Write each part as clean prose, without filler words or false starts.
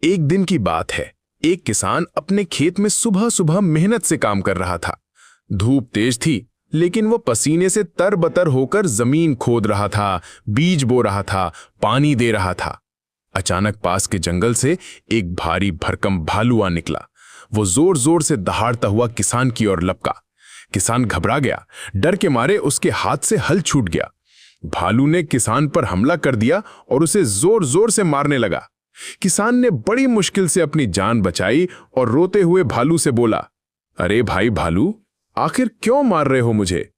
एक दिन की बात है। एक किसान अपने खेत में सुबह सुबह मेहनत से काम कर रहा था। धूप तेज थी, लेकिन वो पसीने से तरबतर होकर जमीन खोद रहा था, बीज बो रहा था, पानी दे रहा था। अचानक पास के जंगल से एक भारी भरकम भालू आ निकला। वो जोर जोर से दहाड़ता हुआ किसान की ओर लपका। किसान घबरा गया। डर के मारे उसके हाथ से हल छूट गया। भालू ने किसान पर हमला कर दिया और उसे जोर जोर से मारने लगा। किसान ने बड़ी मुश्किल से अपनी जान बचाई और रोते हुए भालू से बोला, अरे भाई भालू, आखिर क्यों मार रहे हो मुझे?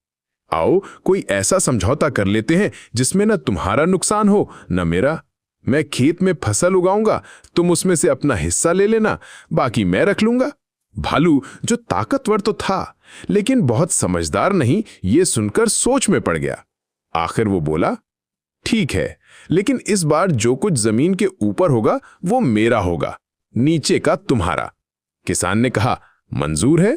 आओ कोई ऐसा समझौता कर लेते हैं जिसमें न तुम्हारा नुकसान हो न मेरा। मैं खेत में फसल उगाऊंगा, तुम उसमें से अपना हिस्सा ले लेना, बाकी मैं रख लूंगा। भालू, जो ताकतवर तो था लेकिन बहुत समझदार नहीं, ये सुनकर सोच में पड़ गया। आखिर वो बोला, ठीक है, लेकिन इस बार जो कुछ जमीन के ऊपर होगा वो मेरा होगा, नीचे का तुम्हारा। किसान ने कहा, मंजूर है।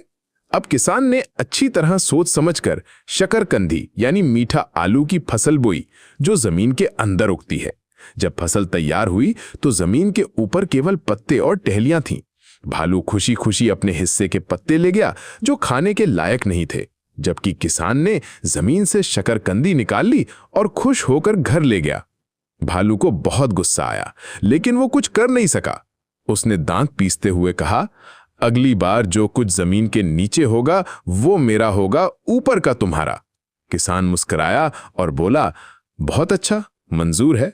अब किसान ने अच्छी तरह सोच समझकर शकरकंदी यानी मीठा आलू की फसल बोई, जो जमीन के अंदर उगती है। जब फसल तैयार हुई तो जमीन के ऊपर केवल पत्ते और टहलियां थीं। भालू खुशी खुशी अपने हिस्से के पत्ते ले गया जो खाने के लायक नहीं थे, जबकि किसान ने जमीन से शकरकंदी निकाल ली और खुश होकर घर ले गया। भालू को बहुत गुस्सा आया, लेकिन वो कुछ कर नहीं सका। उसने दांत पीसते हुए कहा, अगली बार जो कुछ जमीन के नीचे होगा वो मेरा होगा, ऊपर का तुम्हारा। किसान मुस्कुराया और बोला, बहुत अच्छा, मंजूर है।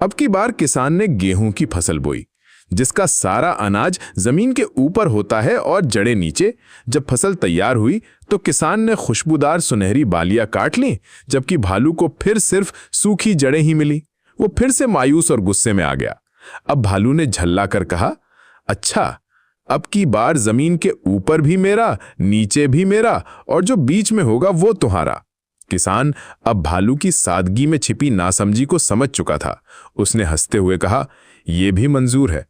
अब की बार किसान ने गेहूं की फसल बोई, जिसका सारा अनाज जमीन के ऊपर होता है और जड़ें नीचे। जब फसल तैयार हुई तो किसान ने खुशबूदार सुनहरी बालियां काट लीं, जबकि भालू को फिर सिर्फ सूखी जड़ें ही मिली। वो फिर से मायूस और गुस्से में आ गया। अब भालू ने झल्ला कर कहा, अच्छा, अब की बार जमीन के ऊपर भी मेरा, नीचे भी मेरा, और जो बीच में होगा वो तुम्हारा। किसान अब भालू की सादगी में छिपी नासमझी को समझ चुका था। उसने हंसते हुए कहा, यह भी मंजूर है।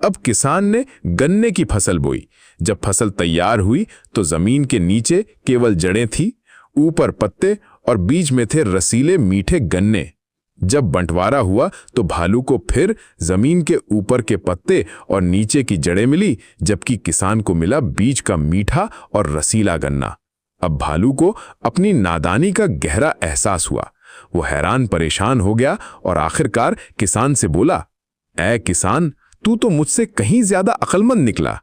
अब किसान ने गन्ने की फसल बोई। जब फसल तैयार हुई तो जमीन के नीचे केवल जड़ें थी, ऊपर पत्ते और बीच में थे रसीले मीठे गन्ने। जब बंटवारा हुआ तो भालू को फिर जमीन के ऊपर के पत्ते और नीचे की जड़ें मिली, जबकि किसान को मिला बीच का मीठा और रसीला गन्ना। अब भालू को अपनी नादानी का गहरा एहसास हुआ। वो हैरान परेशान हो गया और आखिरकार किसान से बोला, ऐ किसान, तू तो मुझसे कहीं ज्यादा अक्लमंद निकला।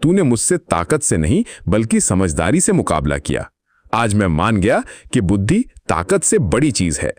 तूने मुझसे ताकत से नहीं बल्कि समझदारी से मुकाबला किया। आज मैं मान गया कि बुद्धि ताकत से बड़ी चीज है।